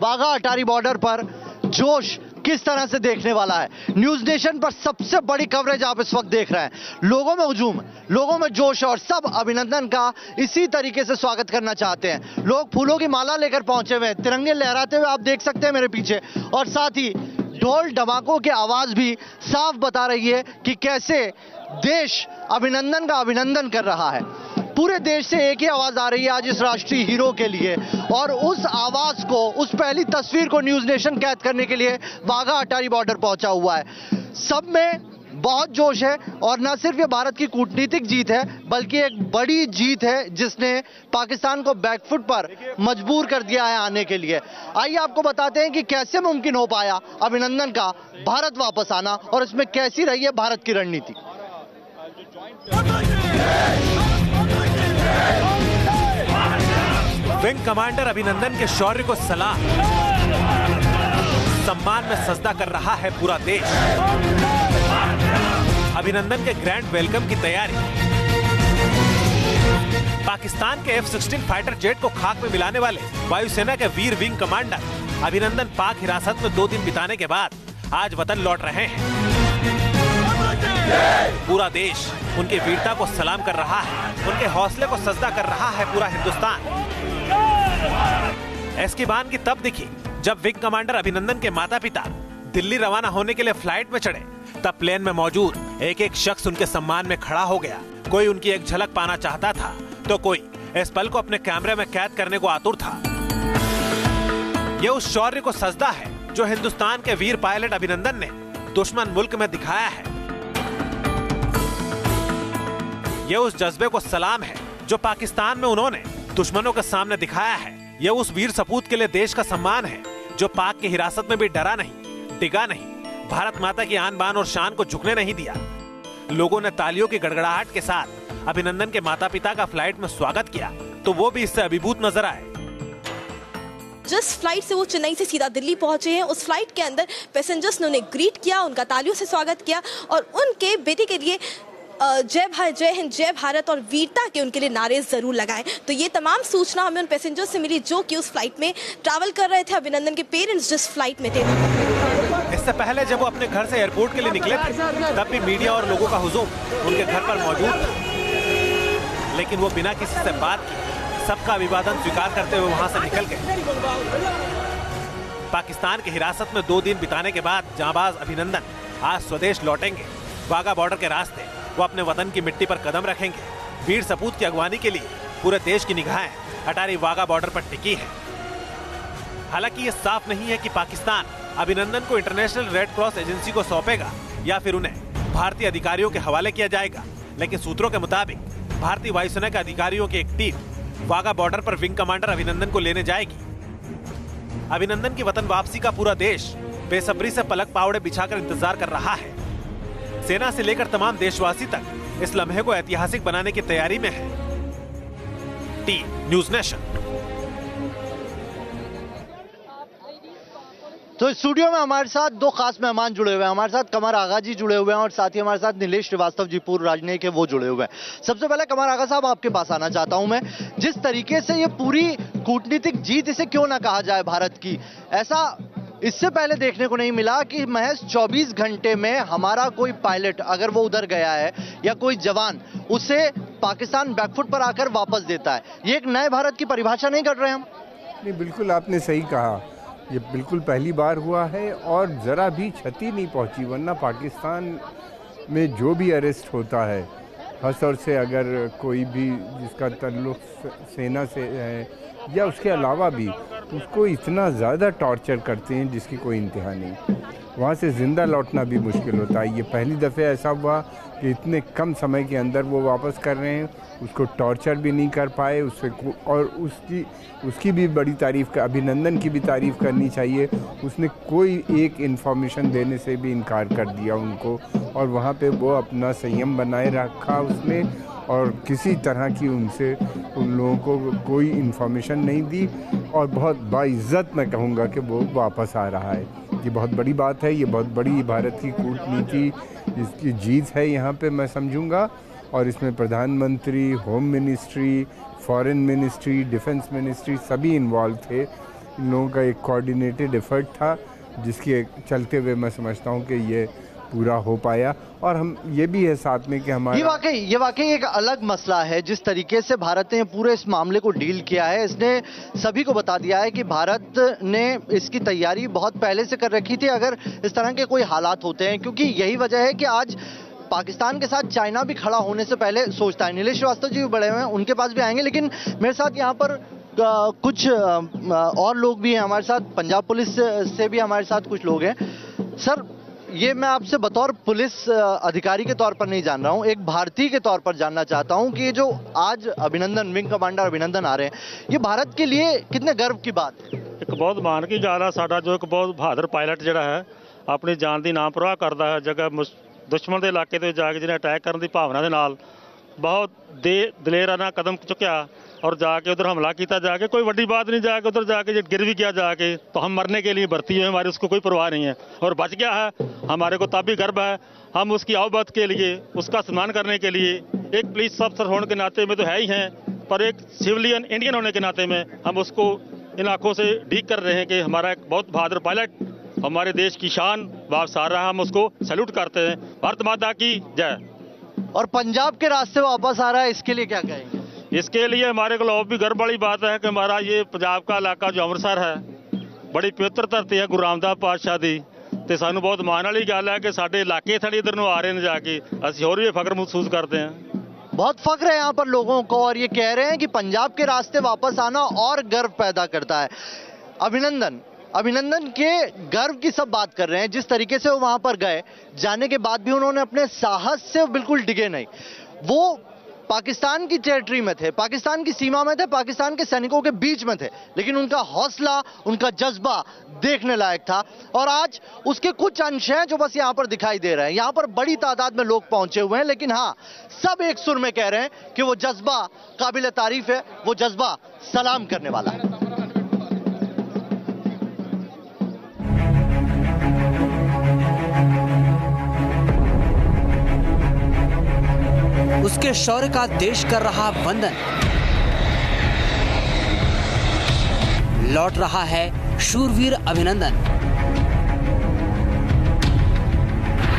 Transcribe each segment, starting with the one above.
Wagah Attari border पर जोश किस तरह से देखने वाला है। न्यूज नेशन पर सबसे बड़ी कवरेज आप इस वक्त देख रहे हैं। लोगों में हुजूम, लोगों में जोश और सब अभिनंदन का इसी तरीके से स्वागत करना चाहते हैं। लोग फूलों की माला लेकर पहुंचे हुए हैं, तिरंगे लहराते हुए आप देख सकते हैं मेरे पीछे, और साथ ही ढोल धमाकों की आवाज भी साफ बता रही है कि कैसे देश अभिनंदन का अभिनंदन कर रहा है। पूरे देश से एक ही आवाज आ रही है आज इस राष्ट्रीय हीरो के लिए, और उस आवाज को, उस पहली तस्वीर को न्यूज नेशन कैद करने के लिए वाघा अटारी बॉर्डर पहुंचा हुआ है। सब में बहुत जोश है, और न सिर्फ ये भारत की कूटनीतिक जीत है बल्कि एक बड़ी जीत है जिसने पाकिस्तान को बैकफुट पर मजबूर कर दिया है आने के लिए। आइए आपको बताते हैं कि कैसे मुमकिन हो पाया अभिनंदन का भारत वापस आना, और इसमें कैसी रही है भारत की रणनीति। विंग कमांडर अभिनंदन के शौर्य को सलाम, सम्मान में सजदा कर रहा है पूरा देश। अभिनंदन के ग्रैंड वेलकम की तैयारी। पाकिस्तान के F-16 फाइटर जेट को खाक में मिलाने वाले वायुसेना के वीर विंग कमांडर अभिनंदन पाक हिरासत में 2 दिन बिताने के बाद आज वतन लौट रहे हैं। पूरा देश उनकी वीरता को सलाम कर रहा है, उनके हौसले को सजदा कर रहा है पूरा हिंदुस्तान। इसकी बान की तब दिखी जब विंग कमांडर अभिनंदन के माता पिता दिल्ली रवाना होने के लिए फ्लाइट में चढ़े। तब प्लेन में मौजूद एक एक शख्स उनके सम्मान में खड़ा हो गया। कोई उनकी एक झलक पाना चाहता था तो कोई इस पल को अपने कैमरे में कैद करने को आतुर था। ये उस शौर्य को सजदा है जो हिंदुस्तान के वीर पायलट अभिनंदन ने दुश्मन मुल्क में दिखाया है। ये उस जज्बे को सलाम है जो पाकिस्तान में उन्होंने दुश्मनों के सामने दिखाया है। ये उस वीर सपूत के लिए देश का सम्मान है जो पाक की हिरासत में भी डरा नहीं, डिगा नहीं, भारत माता की आन बान और शान को झुकने नहीं दिया। लोगों ने तालियों की गड़गड़ाहट के साथ अभिनंदन के माता पिता का फ्लाइट में स्वागत किया तो वो भी इससे अभिभूत नजर आए। जिस फ्लाइट से वो चेन्नई से सीधा दिल्ली पहुंचे हैं, उस फ्लाइट के अंदर पैसेंजर्स ने उन्हें ग्रीट किया, उनका तालियों से स्वागत किया और उनके बेटे के लिए जय भारत, जय हिंद, जय भारत और वीरता के उनके लिए नारे जरूर लगाए। तो ये तमाम सूचना हमें उन पैसेंजर्स से मिली जो कि उस फ्लाइट में ट्रैवल कर रहे थे। अभिनंदन के पेरेंट्स जिस फ्लाइट में थे, इससे पहले जब वो अपने घर से एयरपोर्ट के लिए निकले थे तब भी मीडिया और लोगों का हुजूम उनके घर पर मौजूद था, लेकिन वो बिना किसी से बात किए सबका अभिवादन स्वीकार करते हुए वहां से निकल गए। पाकिस्तान की हिरासत में 2 दिन बिताने के बाद जांबाज अभिनंदन आज स्वदेश लौटेंगे। वाघा बॉर्डर के रास्ते वो अपने वतन की मिट्टी पर कदम रखेंगे। वीर सपूत की अगवानी के लिए पूरे देश की निगाहें अटारी वाघा बॉर्डर पर टिकी है। हालांकि ये साफ नहीं है कि पाकिस्तान अभिनंदन को इंटरनेशनल रेड क्रॉस एजेंसी को सौंपेगा या फिर उन्हें भारतीय अधिकारियों के हवाले किया जाएगा, लेकिन सूत्रों के मुताबिक भारतीय वायुसेना के अधिकारियों की एक टीम वाघा बॉर्डर पर विंग कमांडर अभिनंदन को लेने जाएगी। अभिनंदन की वतन वापसी का पूरा देश बेसब्री से पलक पावड़े बिछाकर इंतजार कर रहा है। सेना से लेकर तमाम देशवासी तक इस लम्हे को ऐतिहासिक बनाने की तैयारी में है। News nation. तो स्टूडियो में हमारे साथ 2 खास मेहमान जुड़े हुए हैं। हमारे साथ कमर आगा जी जुड़े हुए हैं और साथ ही हमारे साथ नीलेश श्रीवास्तव जी, पूर्व राजनयिक है, वो जुड़े हुए हैं। सबसे पहले कमर आगा साहब आपके पास आना चाहता हूं मैं। जिस तरीके से ये पूरी कूटनीतिक जीत, इसे क्यों ना कहा जाए भारत की, ऐसा इससे पहले देखने को नहीं मिला कि महज 24 घंटे में हमारा कोई पायलट अगर वो उधर गया है या कोई जवान, उसे पाकिस्तान बैकफुट पर आकर वापस देता है। ये एक नए भारत की परिभाषा नहीं कर रहे हम? नहीं, बिल्कुल आपने सही कहा। ये बिल्कुल पहली बार हुआ है और ज़रा भी क्षति नहीं पहुंची, वरना पाकिस्तान में जो भी अरेस्ट होता है, खासतौर से अगर कोई भी जिसका ताल्लुक सेना से है या उसके अलावा भी, उसको इतना ज़्यादा टॉर्चर करते हैं जिसकी कोई इंतहा नहीं। वहाँ से ज़िंदा लौटना भी मुश्किल होता है। ये पहली दफ़े ऐसा हुआ कि इतने कम समय के अंदर वो वापस कर रहे हैं, उसको टॉर्चर भी नहीं कर पाए। उससे और उसकी भी बड़ी तारीफ़ का, अभिनंदन की भी तारीफ़ करनी चाहिए। उसने कोई एक इन्फॉर्मेशन देने से भी इनकार कर दिया उनको, और वहाँ पे वो अपना संयम बनाए रखा उसने, और किसी तरह की उनसे उन लोगों को कोई इन्फॉर्मेशन नहीं दी, और बहुत बाइज़्ज़त मैं कहूँगा कि वो वापस आ रहा है। ये बहुत बड़ी बात है, ये बहुत बड़ी भारत की कूटनीति इसकी जीत है यहाँ पे मैं समझूंगा। और इसमें प्रधानमंत्री, home ministry, foreign ministry, defence ministry सभी इन्वॉल्व थे। इन लोगों का एक कोऑर्डिनेटेड एफर्ट था, जिसके चलते हुए मैं समझता हूँ कि ये पूरा हो पाया। और हम ये भी है साथ में कि हमारा ये वाकई एक अलग मसला है। जिस तरीके से भारत ने पूरे इस मामले को डील किया है, इसने सभी को बता दिया है कि भारत ने इसकी तैयारी बहुत पहले से कर रखी थी अगर इस तरह के कोई हालात होते हैं, क्योंकि यही वजह है कि आज पाकिस्तान के साथ चाइना भी खड़ा होने से पहले सोचता है। नीलेश श्रीवास्तव जी भी बड़े हुए हैं, उनके पास भी आएंगे, लेकिन मेरे साथ यहाँ पर कुछ और लोग भी हैं हमारे साथ। पंजाब पुलिस से भी हमारे साथ कुछ लोग हैं। सर, ये मैं आपसे बतौर पुलिस अधिकारी के तौर पर नहीं जान रहा हूँ, एक भारतीय के तौर पर जानना चाहता हूँ कि जो आज अभिनंदन, विंग कमांडर अभिनंदन आ रहे हैं, ये भारत के लिए कितने गर्व की बात है? एक बहुत मान की गल है। साडा जो एक बहुत बहादुर पायलट जिहड़ा है, अपनी जान की ना परवाह करता है, जगह दुश्मन के इलाके ते जाके जिन्हें अटैक करने की भावना के नाल बहुत दलेराना कदम चुकया और जाके उधर हमला किया। जाके कोई बड़ी बात नहीं, जाके उधर जाके जब गिर भी किया जाके, तो हम मरने के लिए भर्ती है, हमारी उसको कोई परवाह नहीं है और बच गया है। हमारे को तब भी गर्व है। हम उसकी आवबत के लिए, उसका सम्मान करने के लिए, एक पुलिस अफसर होने के नाते में तो है ही हैं, पर एक सिविलियन इंडियन होने के नाते में हम उसको इन आंखों से डीक कर रहे हैं कि हमारा एक बहुत बहादुर पायलट हमारे देश की शान वापस आ रहा है। हम उसको सैल्यूट करते हैं। भारत माता की जय। और पंजाब के रास्ते वापस आ रहा है, इसके लिए क्या कहेंगे? इसके लिए हमारे को और भी गर्व वाली बात है कि हमारा ये पंजाब का इलाका जो अमृतसर है, बड़ी पवित्र धरती है गुरु रामदास पातशाह दी, तो सानू बहुत मान वाली गल है कि साडे इलाके थड़ी इधर नूं आ रहे हैं जाके, असीं होर भी फख्र महसूस करते हैं। बहुत फख्र है यहाँ पर लोगों को, और ये कह रहे हैं कि पंजाब के रास्ते वापस आना और गर्व पैदा करता है। अभिनंदन के गर्व की सब बात कर रहे हैं। जिस तरीके से वो वहां पर गए, जाने के बाद भी उन्होंने अपने साहस से बिल्कुल डिगे नहीं। वो पाकिस्तान की टेरिटरी में थे, पाकिस्तान की सीमा में थे, पाकिस्तान के सैनिकों के बीच में थे, लेकिन उनका हौसला, उनका जज्बा देखने लायक था। और आज उसके कुछ अंश हैं जो बस यहाँ पर दिखाई दे रहे हैं। यहाँ पर बड़ी तादाद में लोग पहुंचे हुए हैं, लेकिन हाँ, सब एक सुर में कह रहे हैं कि वो जज्बा काबिल तारीफ है, वो जज्बा सलाम करने वाला है। उसके शौर्य का देश कर रहा वंदन। लौट रहा है शूरवीर अभिनंदन।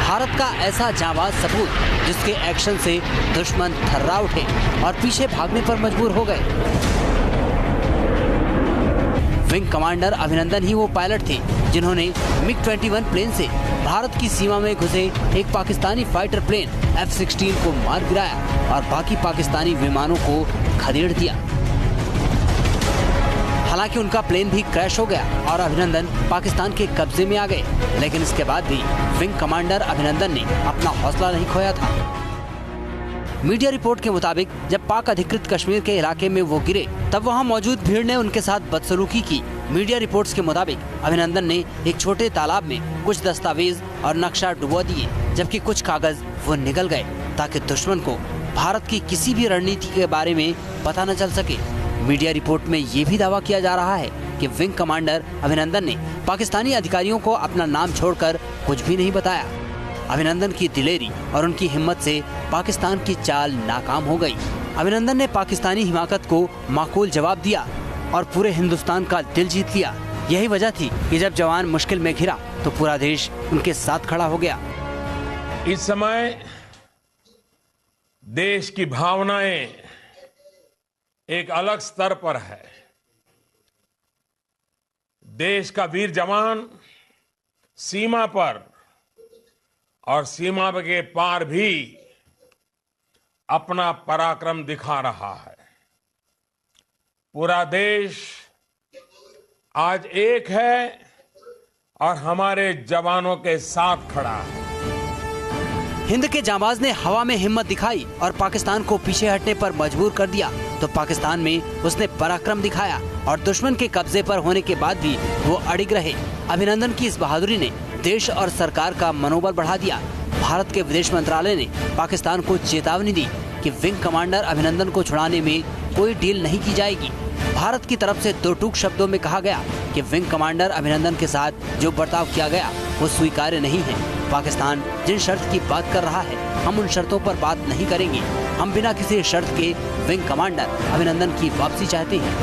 भारत का ऐसा जांबाज सपूत जिसके एक्शन से दुश्मन थर्रा उठे और पीछे भागने पर मजबूर हो गए। विंग कमांडर अभिनंदन ही वो पायलट थे जिन्होंने MiG-21 प्लेन से भारत की सीमा में घुसे एक पाकिस्तानी फाइटर प्लेन F-16 को मार गिराया और बाकी पाकिस्तानी विमानों को खदेड़ दिया। हालांकि उनका प्लेन भी क्रैश हो गया और अभिनंदन पाकिस्तान के कब्जे में आ गए, लेकिन इसके बाद भी विंग कमांडर अभिनंदन ने अपना हौसला नहीं खोया था। मीडिया रिपोर्ट के मुताबिक जब पाक अधिकृत कश्मीर के इलाके में वो गिरे, तब वहां मौजूद भीड़ ने उनके साथ बदसलूकी की। मीडिया रिपोर्ट्स के मुताबिक अभिनंदन ने एक छोटे तालाब में कुछ दस्तावेज और नक्शा डुबो दिए, जबकि कुछ कागज वो निगल गए ताकि दुश्मन को भारत की किसी भी रणनीति के बारे में पता न चल सके। मीडिया रिपोर्ट में ये भी दावा किया जा रहा है कि विंग कमांडर अभिनंदन ने पाकिस्तानी अधिकारियों को अपना नाम छोड़कर कुछ भी नहीं बताया। अभिनंदन की दिलेरी और उनकी हिम्मत से पाकिस्तान की चाल नाकाम हो गई। अभिनंदन ने पाकिस्तानी हिमाकत को माकूल जवाब दिया और पूरे हिंदुस्तान का दिल जीत लिया। यही वजह थी कि जब जवान मुश्किल में घिरा तो पूरा देश उनके साथ खड़ा हो गया। इस समय देश की भावनाएं एक अलग स्तर पर है। देश का वीर जवान सीमा पर और सीमा के पार भी अपना पराक्रम दिखा रहा है। पूरा देश आज एक है और हमारे जवानों के साथ खड़ा है। हिंद के जांबाज ने हवा में हिम्मत दिखाई और पाकिस्तान को पीछे हटने पर मजबूर कर दिया, तो पाकिस्तान में उसने पराक्रम दिखाया और दुश्मन के कब्जे पर होने के बाद भी वो अड़िग रहे। अभिनंदन की इस बहादुरी ने देश और सरकार का मनोबल बढ़ा दिया। भारत के विदेश मंत्रालय ने पाकिस्तान को चेतावनी दी कि विंग कमांडर अभिनंदन को छुड़ाने में कोई डील नहीं की जाएगी। भारत की तरफ से दो टूक शब्दों में कहा गया कि विंग कमांडर अभिनंदन के साथ जो बर्ताव किया गया वो स्वीकार्य नहीं है। पाकिस्तान जिन शर्त की बात कर रहा है, हम उन शर्तों पर बात नहीं करेंगे। हम बिना किसी शर्त के विंग कमांडर अभिनंदन की वापसी चाहते हैं।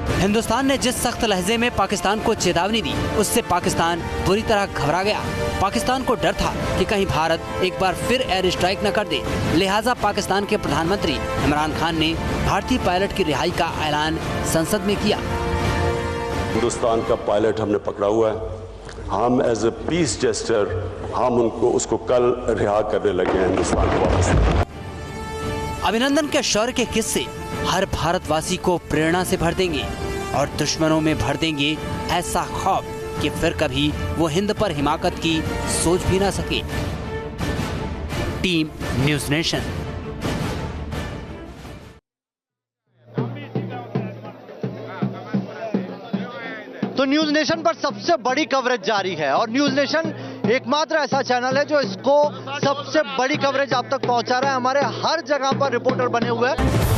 हिंदुस्तान ने जिस सख्त लहजे में पाकिस्तान को चेतावनी दी, उससे पाकिस्तान बुरी तरह घबरा गया। पाकिस्तान को डर था कि कहीं भारत एक बार फिर एयर स्ट्राइक न कर दे। लिहाजा पाकिस्तान के प्रधानमंत्री इमरान खान ने भारतीय पायलट की रिहाई का ऐलान संसद में किया। हिंदुस्तान का पायलट हमने पकड़ा हुआ है। हम एज ए पीस जेस्टर हम उसको कल रिहा करने लगे हैं हिंदुस्तान को वापस। अभिनंदन के शौर्य के किस्से हर भारतवासी को प्रेरणा से भर देंगे और दुश्मनों में भर देंगे ऐसा खौफ कि फिर कभी वो हिंद पर हिमाकत की सोच भी ना सके। Team news nation. तो न्यूज नेशन पर सबसे बड़ी कवरेज जारी है और न्यूज नेशन एकमात्र ऐसा चैनल है जो इसको सबसे बड़ी कवरेज आप तक पहुंचा रहा है। हमारे हर जगह पर रिपोर्टर बने हुए हैं।